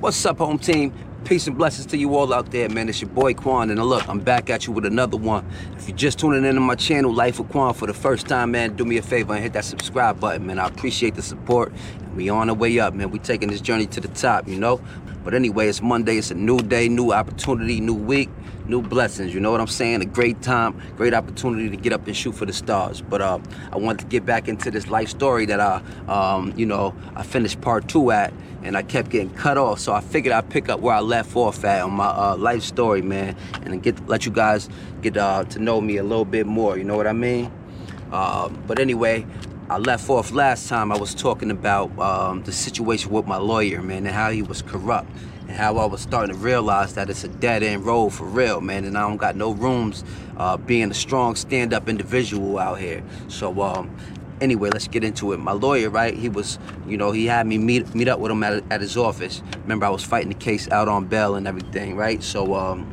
What's up, home team? Peace and blessings to you all out there, man. It's your boy Quan, and look, I'm back at you with another one. If you're just tuning into my channel, Life with Quan, for the first time, man, do me a favor and hit that subscribe button, man. I appreciate the support, and we on the way up, man. We taking this journey to the top, you know? But anyway, it's Monday, it's a new day, new opportunity, new week, new blessings, you know what I'm saying? A great time, great opportunity to get up and shoot for the stars. But I wanted to get back into this life story that I finished part 2 at, and I kept getting cut off, so I figured I'd pick up where I left off at on my life story, man, and let you guys get to know me a little bit more, you know what I mean? But anyway, I left off last time. I was talking about the situation with my lawyer, man, and how he was corrupt, and how I was starting to realize that it's a dead-end road for real, man, and I don't got no rooms being a strong stand-up individual out here. So anyway, let's get into it. My lawyer, right, he was, he had me meet up with him at his office. Remember, I was fighting the case out on bail and everything, right? So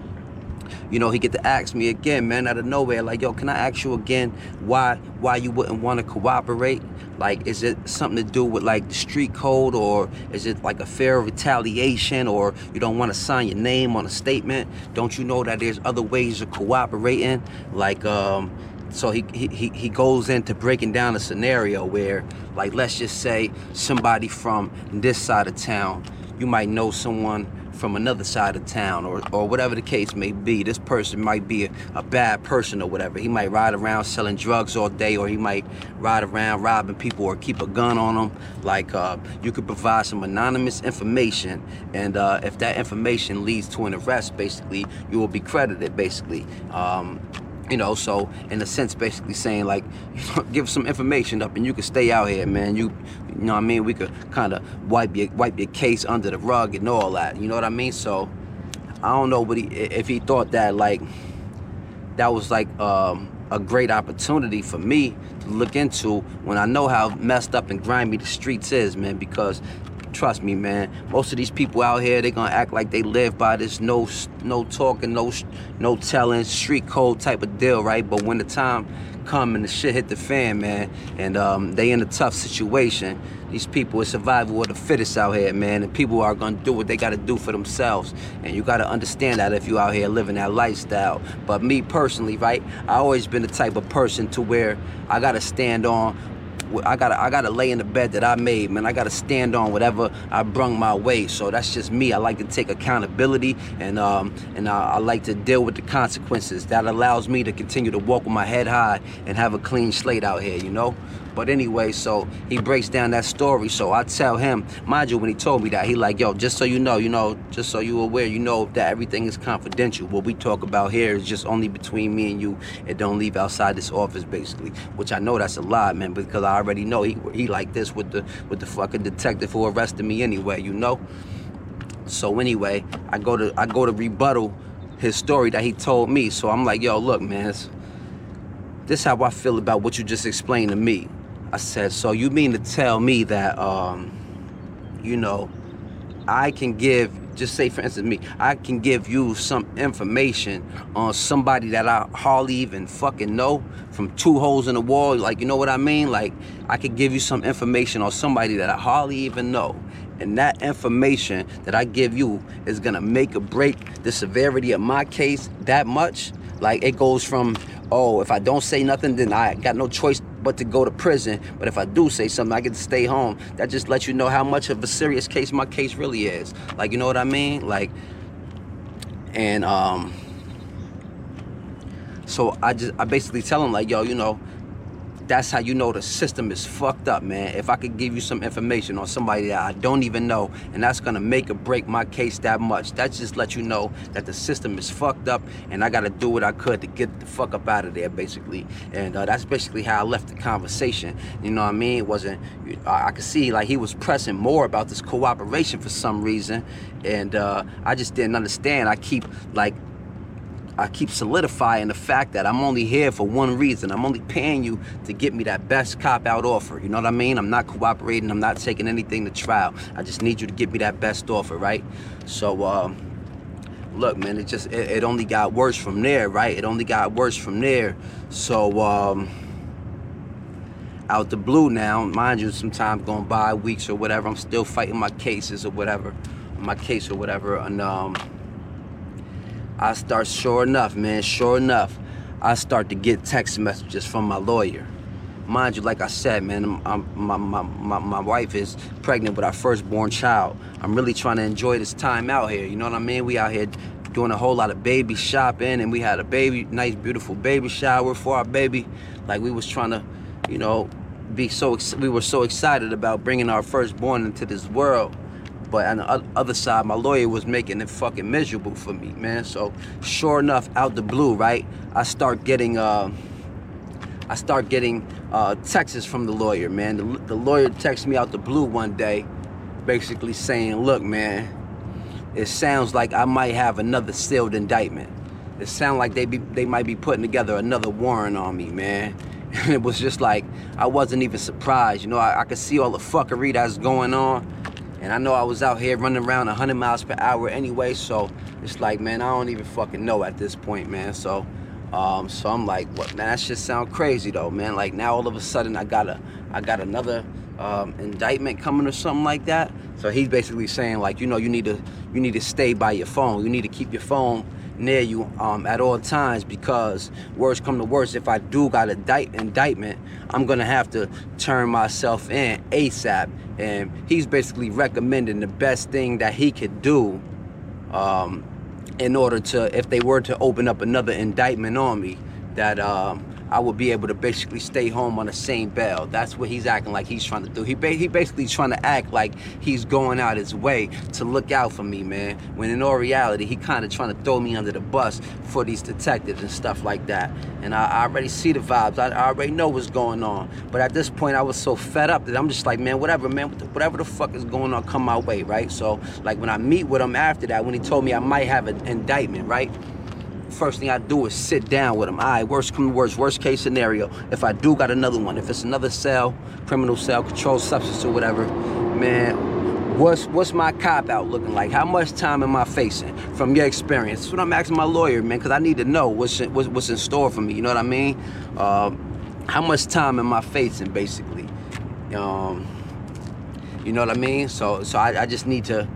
he get to ask me again, man, out of nowhere, like, yo, can I ask you again why you wouldn't want to cooperate? Like, is it something to do with, like, the street code, or is it like a fear of retaliation, or you don't want to sign your name on a statement? Don't you know that there's other ways of cooperating? Like, so he goes into breaking down a scenario where, like, let's just say somebody from this side of town, you might know someone from another side of town, or whatever the case may be. This person might be a bad person or whatever. He might ride around selling drugs all day, or he might ride around robbing people or keep a gun on them. Like, you could provide some anonymous information, and if that information leads to an arrest, basically, you will be credited, basically. So in a sense, basically saying, like, give some information up and you can stay out here, man. You know what I mean? We could kind of wipe your case under the rug and all that. You know what I mean? So I don't know if he thought that, like, that was like a great opportunity for me to look into, when I know how messed up and grimy the streets is, man. Because trust me, man, most of these people out here, they gonna act like they live by this no talking, no telling, street code type of deal, right? But when the time come and the shit hit the fan, man, and they in a tough situation, these people, it's survival of the fittest out here, man, and people are gonna do what they gotta do for themselves, and you gotta understand that if you out here living that lifestyle. But me personally, right, I always been the type of person to where I gotta stand on, I gotta lay in the bed that I made, man. I gotta stand on whatever I brung my way. So that's just me. I like to take accountability, and I like to deal with the consequences. That allows me to continue to walk with my head high and have a clean slate out here, you know? But anyway, so he breaks down that story. So I tell him, mind you, when he told me that, he like, yo, just so you know, just so you aware, that everything is confidential. What we talk about here is just only between me and you. It don't leave outside this office, basically. Which I know that's a lie, man, because I already know he like this with the fucking detective who arrested me anyway, you know? So anyway, I go to rebuttal his story that he told me. So I'm like, yo, look, man, this is how I feel about what you just explained to me. I said, so you mean to tell me that, I can give, just say for instance me, I can give you some information on somebody that I hardly even fucking know, from 2 holes in the wall, like, you know what I mean? Like, I could give you some information on somebody that I hardly even know, and that information that I give you is gonna make or break the severity of my case that much. Like, it goes from, oh, if I don't say nothing, then I got no choice but to go to prison. But if I do say something, I get to stay home. That just lets you know how much of a serious case my case really is. Like, you know what I mean? Like, and so I basically tell him, like, yo, that's how you know the system is fucked up, man. If I could give you some information on somebody that I don't even know, and that's gonna make or break my case that much, that just lets you know that the system is fucked up, and I gotta do what I could to get the fuck up out of there, basically. And that's basically how I left the conversation. You know what I mean? It wasn't, I could see, like, he was pressing more about this cooperation for some reason, and I just didn't understand. I keep solidifying the fact that I'm only here for one reason. I'm only paying you to get me that best cop-out offer. You know what I mean? I'm not cooperating. I'm not taking anything to trial. I just need you to get me that best offer, right? So, look, man, it only got worse from there, right? It only got worse from there. So, out the blue now, mind you, some time going by, weeks or whatever, I'm still fighting my cases or whatever. my case or whatever, and I start, sure enough, I start to get text messages from my lawyer. Mind you, like I said, man, my wife is pregnant with our firstborn child. I'm really trying to enjoy this time out here, you know what I mean? We out here doing a whole lot of baby shopping, and we had a nice, beautiful baby shower for our baby. Like, we was trying to, you know, we were so excited about bringing our firstborn into this world. But on the other side, my lawyer was making it fucking miserable for me, man. So sure enough, out the blue, right, I start getting texts from the lawyer, man. The lawyer texted me out the blue one day, basically saying, look, man, it sounds like I might have another sealed indictment. It sounds like they might be putting together another warrant on me, man. And it was just like, I wasn't even surprised. You know, I could see all the fuckery that's going on. And I know I was out here running around 100 miles per hour anyway, so it's like, man, I don't even fucking know at this point, man. So I'm like, what, man, that shit sound crazy though, man. Like, now all of a sudden I got another indictment coming or something like that. So he's basically saying, like, you know, you need to stay by your phone. You need to keep your phone near you at all times, because worst come to worst, if I do got an indictment, I'm gonna have to turn myself in ASAP. And he's basically recommending the best thing that he could do in order to, if they were to open up another indictment on me, that I would be able to basically stay home on the same bail. That's what he's acting like he's trying to do. He basically trying to act like he's going out his way to look out for me, man. When in all reality, he kind of trying to throw me under the bus for these detectives and stuff like that. And I already see the vibes. I already know what's going on. But at this point, I was so fed up that I'm just like, man, whatever the fuck is going on, come my way, right? So, like, when I meet with him after that, when he told me I might have an indictment, right? First thing I do is sit down with him. All right, worst come to worst case scenario, if I do got another one, if it's another cell, criminal cell, controlled substance or whatever, man, what's my cop out looking like? How much time am I facing from your experience? That's what I'm asking my lawyer, man, because I need to know what's in store for me, you know what I mean? How much time am I facing, basically? You know what I mean? So I just need to,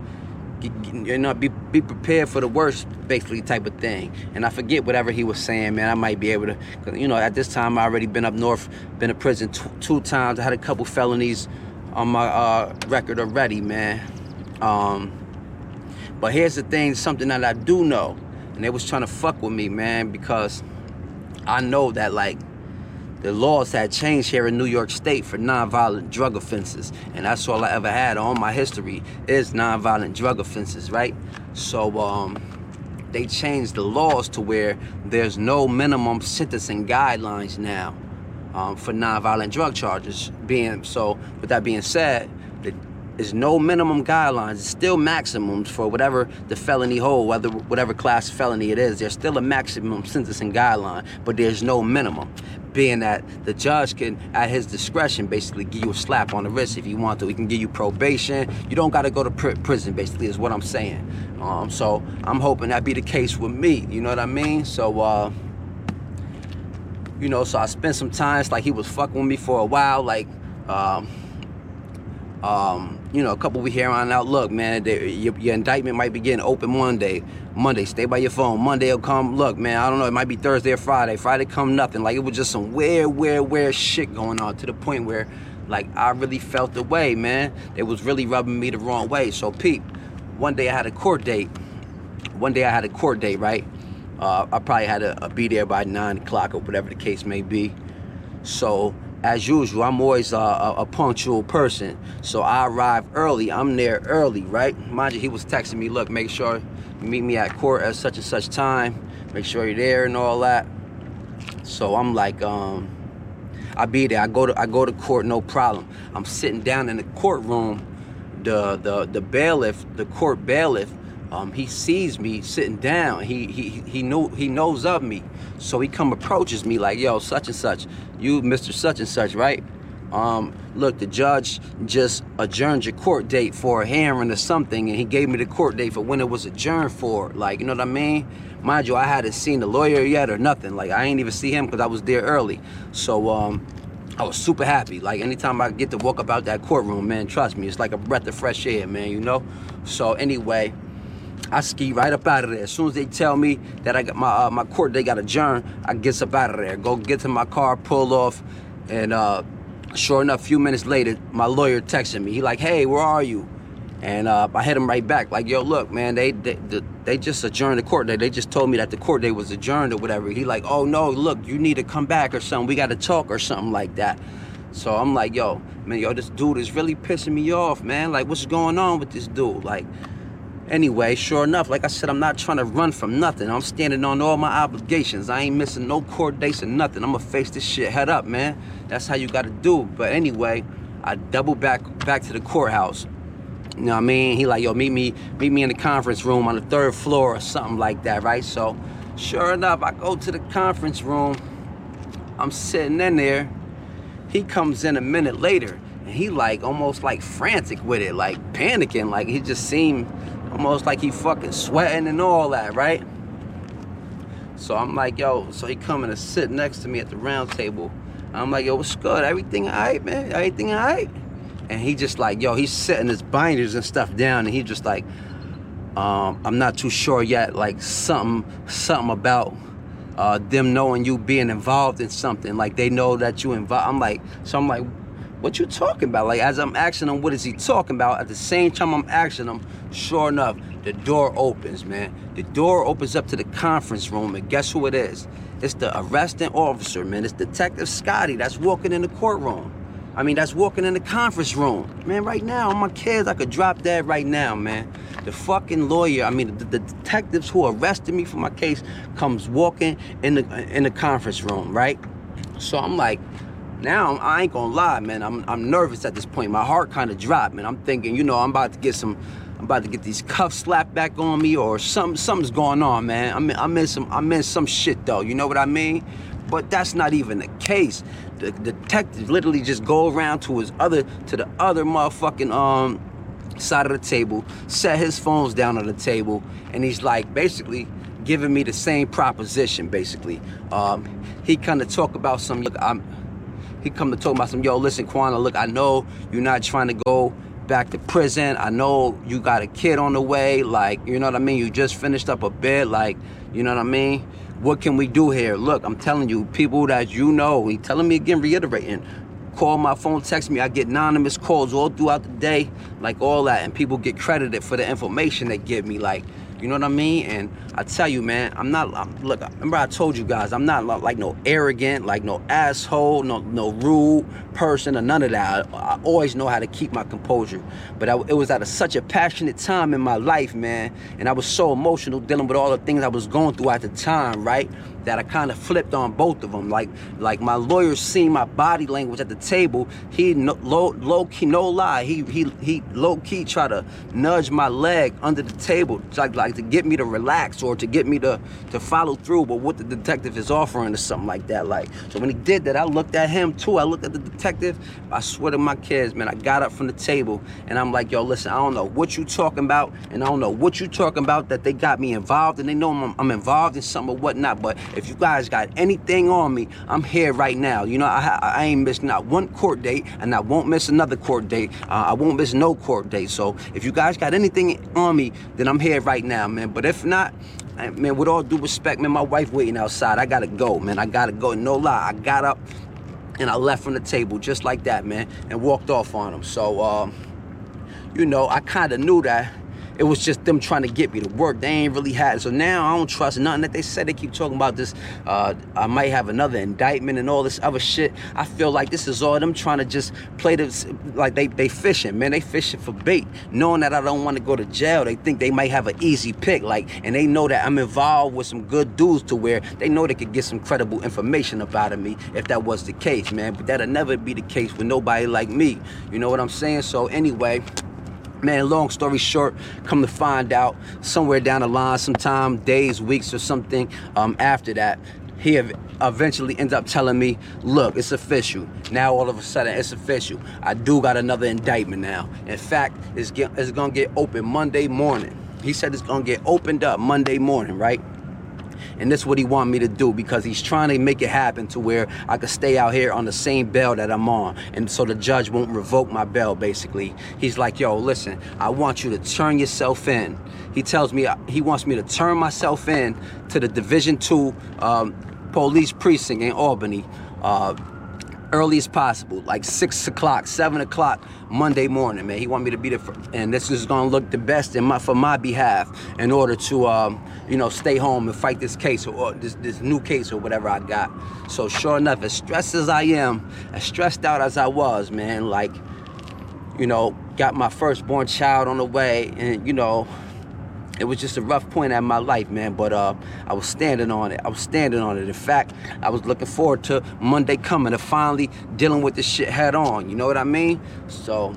you know, be prepared for the worst, basically, type of thing. And I forget whatever he was saying, man. I might be able to, cause, you know, at this time I already been up north, been to prison two times. I had a couple felonies on my record already, man. But here's the thing, something that I do know, and they was trying to fuck with me, man, because I know that, like, the laws had changed here in New York State for nonviolent drug offenses. And that's all I ever had on my history is nonviolent drug offenses, right? So they changed the laws to where there's no minimum sentencing guidelines now for nonviolent drug charges. So with that being said, there's no minimum guidelines. It's still maximums for whatever the felony hold, whatever class felony it is. There's still a maximum sentencing guideline, but there's no minimum. Being that the judge can, at his discretion, basically give you a slap on the wrist if you want to. He can give you probation. You don't got to go to prison, basically, is what I'm saying. So I'm hoping that be the case with me. You know what I mean? So, you know, so I spent some time. It's like he was fucking with me for a while, like, you know, a couple weeks here on out. Look, man, your indictment might be getting open Monday, stay by your phone. Monday will come. Look, man, I don't know, it might be Thursday or Friday come nothing. Like, it was just some weird shit going on, to the point where, like, I really felt the way, man. They was really rubbing me the wrong way. So, peep, one day I had a court date, right? I probably had to be there by 9 o'clock or whatever the case may be. So, as usual, I'm always a punctual person. So I arrive early. I'm there early, right? Mind you, he was texting me, look, make sure you meet me at court at such and such time. Make sure you're there and all that. So I'm like, I'll be there. I go to court, no problem. I'm sitting down in the courtroom. The bailiff, the court bailiff, he sees me sitting down. He knows of me. So he approaches me like, yo, such and such, you Mr. Such and Such, right? Look, the judge just adjourned your court date for a hearing or something, and he gave me the court date for when it was adjourned for. Like, you know what I mean? Mind you, I hadn't seen the lawyer yet or nothing. Like, I ain't even see him because I was there early. So I was super happy. Like, anytime I get to walk about that courtroom, man, trust me, it's like a breath of fresh air, man, you know? So anyway, I ski right up out of there. As soon as they tell me that I got my court date got adjourned, I gets up out of there, go get to my car, pull off, and sure enough, a few minutes later, my lawyer texted me. He like, hey, where are you? And I hit him right back, like, yo, look, man, they just adjourned the court date. They just told me that the court date was adjourned or whatever. He like, oh, no, look, you need to come back or something. We got to talk or something like that. So I'm like, yo, man, this dude is really pissing me off, man. Like, what's going on with this dude? Like, anyway, sure enough, like I said, I'm not trying to run from nothing. I'm standing on all my obligations. I ain't missing no court dates or nothing. I'm going to face this shit head up, man. That's how you got to do. But anyway, I double back to the courthouse. You know what I mean? He like, yo, meet me in the conference room on the 3rd floor or something like that, right? So, sure enough, I go to the conference room. I'm sitting in there. He comes in a minute later, and he like almost like frantic with it, like panicking. Like, he just seemed almost like he fucking sweating and all that, right? So I'm like, yo, so he coming to sit next to me at the round table. I'm like, yo, what's good? Everything all right, man? Everything all right? And he just like, yo, he's setting his binders and stuff down, and he just like, I'm not too sure yet, like something about them knowing you being involved in something, like they know that you involved. I'm like, what you talking about? Like, as I'm asking him, what is he talking about? At the same time I'm asking him, sure enough, the door opens, man. The door opens up to the conference room, and guess who it is? It's the arresting officer, man. It's Detective Scotty that's walking in the courtroom. I mean, that's walking in the conference room. Man, right now, on my kids, I could drop that right now, man. The fucking lawyer, I mean, the detectives who arrested me for my case comes walking in the conference room, right? So I'm like, now, I ain't gonna lie, man, I'm nervous at this point. My heart kind of dropped, man. I'm thinking, you know, I'm about to get these cuffs slapped back on me, or something's going on, man. I'm in some shit, though, you know what I mean? But that's not even the case. The detective literally just go around to the other motherfucking side of the table, set his phones down on the table, and he's like basically giving me the same proposition. Basically, he come to talk about some. Yo, listen, Quana, look, I know you're not trying to go back to prison. I know you got a kid on the way. Like, you know what I mean? You just finished up a bid. Like, you know what I mean? What can we do here? Look, I'm telling you, people that you know, he telling me again, reiterating, call my phone, text me. I get anonymous calls all throughout the day, like all that, and people get credited for the information they give me, like, you know what I mean? And I tell you, man, look, remember I told you guys, I'm not like no arrogant, like no asshole, no rude person or none of that. I always know how to keep my composure. But it was at such a passionate time in my life, man. And I was so emotional dealing with all the things I was going through at the time, right? That I kind of flipped on both of them. Like my lawyer seen my body language at the table. He low key, no lie, he low key tried to nudge my leg under the table, like to get me to relax or to get me to follow through with what the detective is offering or something like that. Like, so when he did that, I looked at him too. I looked at the detective. I swear to my kids, man, I got up from the table and I'm like, yo, listen, I don't know what you talking about, and I don't know what you talking about that they got me involved, and they know I'm involved in something or whatnot. But if you guys got anything on me, I'm here right now. You know, I ain't missed not one court date, and I won't miss another court date. I won't miss no court date. So if you guys got anything on me, then I'm here right now, man. But if not, man, with all due respect, man, my wife waiting outside. I gotta go, man. I gotta go. No lie, I got up and I left from the table just like that, man, and walked off on them. So, you know, I kind of knew that it was just them trying to get me to work. They ain't really had it. So now I don't trust nothing that they said. They keep talking about this. I might have another indictment and all this other shit. I feel like this is all them trying to just play this, like they fishing, man. They fishing for bait, knowing that I don't want to go to jail. They think they might have an easy pick, like, and they know that I'm involved with some good dudes to where they know they could get some credible information about me if that was the case, man. But that'll never be the case with nobody like me. You know what I'm saying? So anyway, man, long story short, come to find out somewhere down the line, sometime days, weeks or something after that, he eventually ends up telling me, look, it's official. Now all of a sudden it's official. I do got another indictment now. In fact, it's gonna get open Monday morning. He said it's gonna get opened up Monday morning, right? And that's what he want me to do, because he's trying to make it happen to where I could stay out here on the same bail that I'm on. And so the judge won't revoke my bail, basically. He's like, yo, listen, I want you to turn yourself in. He tells me he wants me to turn myself in to the Division 2 police precinct in Albany early as possible, like 6 o'clock, 7 o'clock Monday morning, man. He want me to be there, and this is gonna look the best for my behalf in order to, stay home and fight this case or this new case or whatever I got. So sure enough, as stressed as I am, as stressed out as I was, man, like, got my firstborn child on the way, and it was just a rough point in my life, man, but I was standing on it. In fact, I was looking forward to Monday coming, to finally dealing with this shit head on, you know what I mean? So,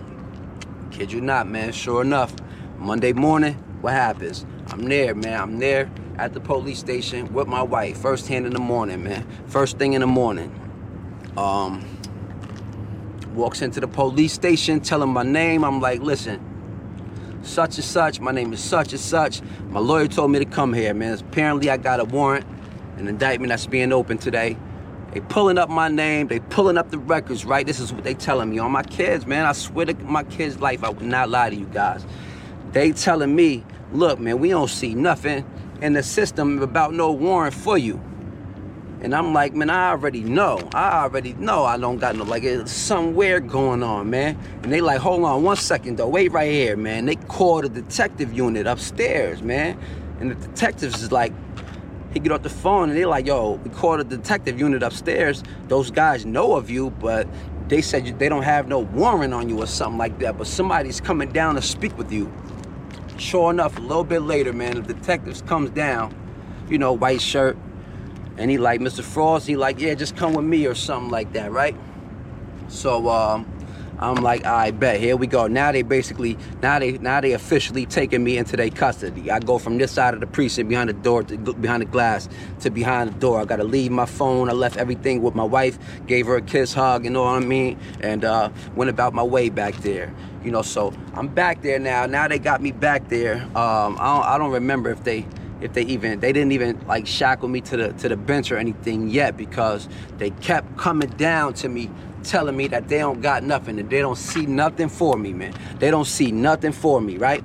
kid you not, man, sure enough, Monday morning, what happens? I'm there, man. I'm there at the police station with my wife, first thing in the morning, man. First thing in the morning. Walks into the police station, telling my name. I'm like, listen, such and such, my name is such and such. My lawyer told me to come here, man. Apparently I got a warrant, an indictment that's being opened today. They pulling up my name, they pulling up the records, right? This is what they telling me on my kids, man. I swear to my kids' life, I would not lie to you guys. They telling me, look, man, we don't see nothing in the system about no warrant for you. And I'm like, man, I already know I don't got no, like, it's somewhere going on, man. And they like, hold on 1 second though, wait right here, man. They called the detective unit upstairs, man. And the detectives is like, he get off the phone and they like, yo, we called the detective unit upstairs. Those guys know of you, but they said they don't have no warrant on you or something like that, but somebody's coming down to speak with you. Sure enough, a little bit later, man, the detectives comes down, white shirt. And he like, Mr. Frost, he like, yeah, just come with me or something like that, right? So I'm like, I bet, here we go. Now they officially taking me into their custody. I go from this side of the precinct, behind the door, behind the glass, to behind the door. I gotta leave my phone. I left everything with my wife, gave her a kiss, hug, you know what I mean? And went about my way back there. So I'm back there now. Now they got me back there. I don't remember if they didn't even like shackle me to the bench or anything yet, because they kept coming down to me, telling me that they don't got nothing, and they don't see nothing for me, man. They don't see nothing for me, right?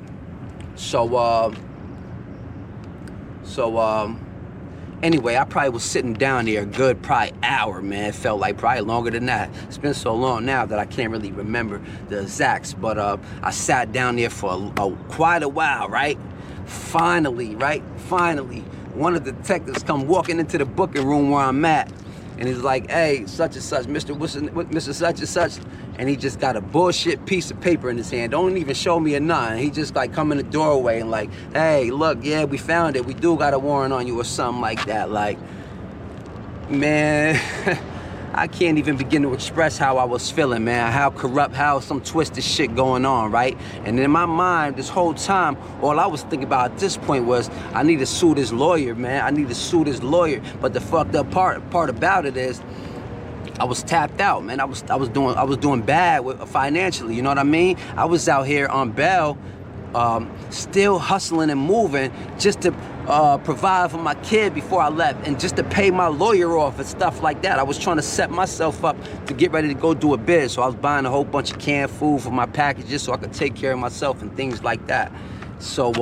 So anyway, I probably was sitting down there a good probably hour, man. It felt like probably longer than that. It's been so long now that I can't really remember the exacts, but I sat down there for quite a while, right? Finally, one of the detectives come walking into the booking room where I'm at, and he's like, hey, such and such, Mr. Such and Such, and he just got a bullshit piece of paper in his hand. Don't even show me a none. He just like come in the doorway and like, hey, look, yeah, we found it. We do got a warrant on you or something like that. Like, man, I can't even begin to express how I was feeling, man. How corrupt, how some twisted shit going on, right? And in my mind, this whole time, all I was thinking about at this point was, I need to sue this lawyer, man. I need to sue this lawyer. But the fucked up part about it is, I was tapped out, man. I was doing bad financially. You know what I mean? I was out here on bail, still hustling and moving just to provide for my kid before I left, and just to pay my lawyer off and stuff like that. I was trying to set myself up to get ready to go do a bid, so I was buying a whole bunch of canned food for my packages so I could take care of myself and things like that. So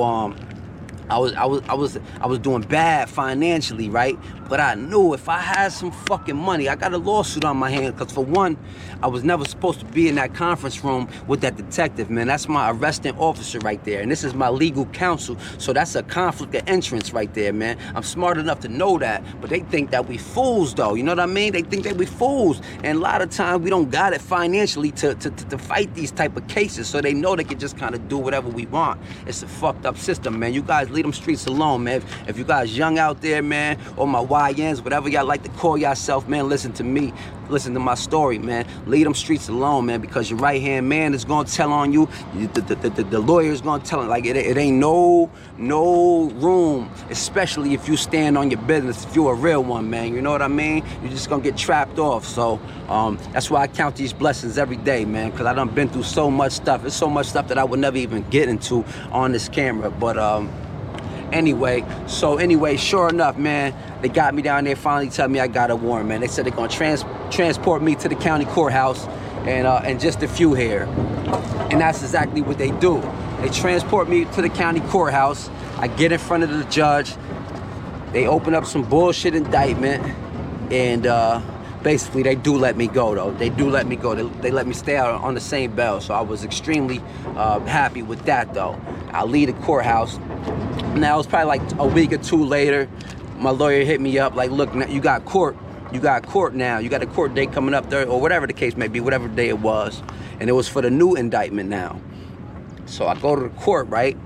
I was doing bad financially, right? But I knew if I had some fucking money, I got a lawsuit on my hand, because for one, I was never supposed to be in that conference room with that detective, man. That's my arresting officer right there, and this is my legal counsel, so that's a conflict of interest right there, man. I'm smart enough to know that, but they think that we fools, though, you know what I mean? They think that we fools, and a lot of times we don't got it financially to fight these type of cases, so they know they can just kind of do whatever we want. It's a fucked up system, man. You guys leave them streets alone, man. If you guys young out there, man, or my YNs, whatever y'all like to call yourself, man, listen to me. Listen to my story, man. Leave them streets alone, man, because your right-hand man is going to tell on you. The lawyer is going to tell him, like, it ain't no room, especially if you stand on your business, if you're a real one, man. You know what I mean? You're just going to get trapped off. So that's why I count these blessings every day, man, because I done been through so much stuff. There's so much stuff that I would never even get into on this camera. But Anyway, sure enough, man, they got me down there, finally tell me I got a warrant, man. They said they're gonna transport me to the county courthouse and just a few here. And that's exactly what they do. They transport me to the county courthouse. I get in front of the judge. They open up some bullshit indictment, and basically they do let me go, though. They do let me go. They let me stay out on the same bail, so I was extremely happy with that, though. I leave the courthouse. Now, it was probably like a week or two later, my lawyer hit me up like, look, you got court. You got court now. You got a court date coming up there, or whatever the case may be, whatever day it was. And it was for the new indictment now. So I go to the court, right?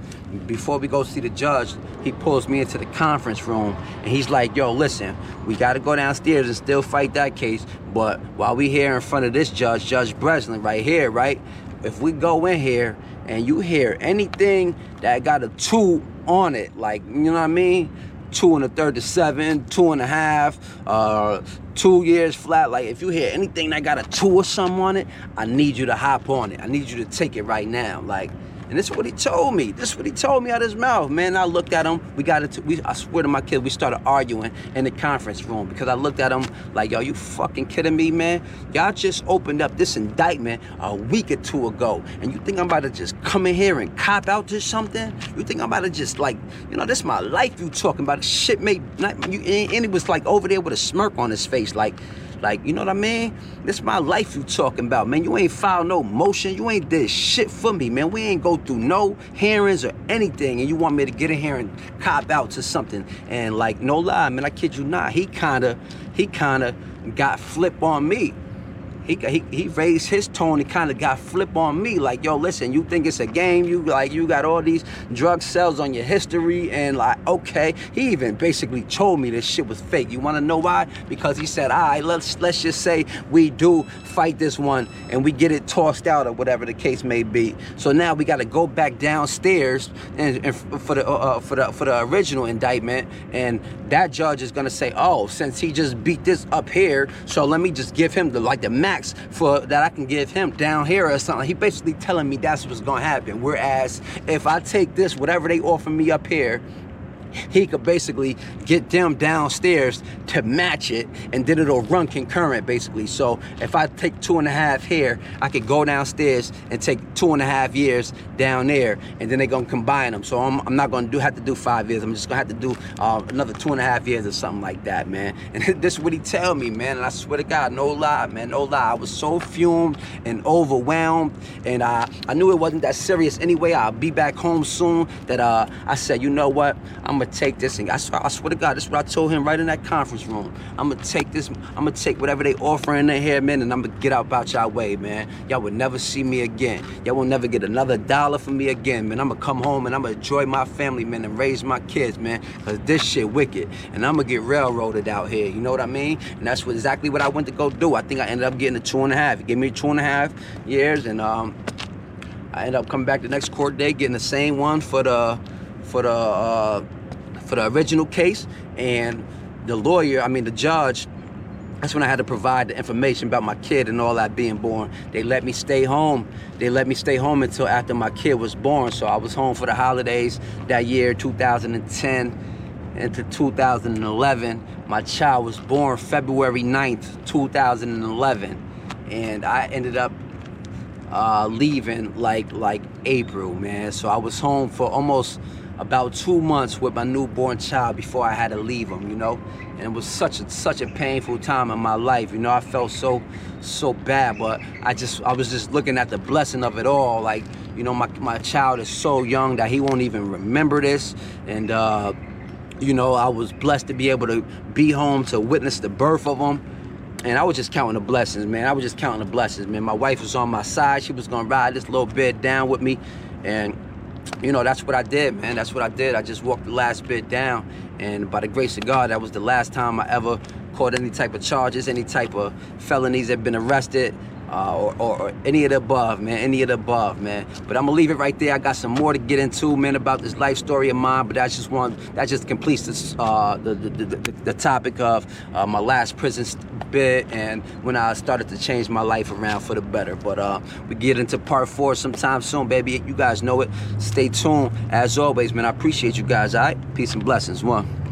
Before we go see the judge, he pulls me into the conference room, and he's like, yo, listen, we got to go downstairs and still fight that case, but while we here in front of this judge, Judge Breslin, right here, right? If we go in here and you hear anything that got a 2 on it, like, you know what I mean? 2 1/3 to 7, 2 1/2, 2 years flat. Like, if you hear anything that got a 2 or something on it, I need you to hop on it. I need you to take it right now. Like, and this is what he told me. This is what he told me out of his mouth, man. I looked at him. I swear to my kid, we started arguing in the conference room because I looked at him like, yo, you fucking kidding me, man? Y'all just opened up this indictment a week or 2 ago, and you think I'm about to just come in here and cop out to something? You think I'm about to just, like, you know, this is my life you talking about. Shit made, and he was like over there with a smirk on his face, like, you know what I mean? This is my life you talking about, man. You ain't filed no motion. You ain't did shit for me, man. We ain't go through no hearings or anything, and you want me to get in here and cop out to something. And, like, no lie, man, I kid you not, he kind of got flip on me. He raised his tone and kind of got flip on me, like, yo, listen, you think it's a game? You got all these drug sales on your history, and like, okay. He even basically told me this shit was fake. You want to know why? Because he said, all right, let's just say we do fight this one and we get it tossed out or whatever the case may be. So now we got to go back downstairs and for the original indictment, and that judge is gonna say, oh, since he just beat this up here, so let me just give him the max for that I can give him down here or something. He basically telling me that's what's gonna happen. Whereas if I take this, whatever they offer me up here, he could basically get them downstairs to match it, and then it'll run concurrent, basically. So if I take 2.5 here, I could go downstairs and take 2.5 years down there, and then they're gonna combine them. So I'm not gonna have to do 5 years. I'm just gonna have to do another 2.5 years or something like that, man. And this is what he tell me, man. And I swear to God, no lie, man, no lie. I was so fumed and overwhelmed, and I knew it wasn't that serious anyway. I'll be back home soon. That I said, you know what? I'm gonna take this, and I swear to God, this is what I told him right in that conference room. I'm gonna take this, I'm gonna take whatever they offering in here, man, and I'm gonna get out about y'all way, man. Y'all would never see me again. Y'all will never get another dollar from me again, man. I'm gonna come home and I'm gonna enjoy my family, man, and raise my kids, man, because this shit wicked, and I'm gonna get railroaded out here, you know what I mean? And that's exactly what I went to go do. I think I ended up getting a 2.5. He gave me 2.5 years, and I ended up coming back the next court day, getting the same one for the original case. And the judge, that's when I had to provide the information about my kid and all that being born. They let me stay home. They let me stay home until after my kid was born. So I was home for the holidays that year, 2010 into 2011. My child was born February 9th, 2011. And I ended up leaving like April, man. So I was home for almost about 2 months with my newborn child before I had to leave him, you know. And it was such a painful time in my life, you know. I felt so bad, but I was just looking at the blessing of it all. Like, you know, my child is so young that he won't even remember this. And you know, I was blessed to be able to be home to witness the birth of him. And I was just counting the blessings, man. I was just counting the blessings, man. My wife was on my side. She was gonna ride this little bit down with me. And, you know, that's what I did, man. That's what I did. I just walked the last bit down. And by the grace of God, that was the last time I ever caught any type of charges, any type of felonies. I've been arrested. or any of the above, man. Any of the above, man. But I'm gonna leave it right there. I got some more to get into, man, about this life story of mine. But that just completes this the topic of my last prison bit and when I started to change my life around for the better. But we get into part 4 sometime soon, baby. You guys know it. Stay tuned. As always, man, I appreciate you guys. All right, peace and blessings. One.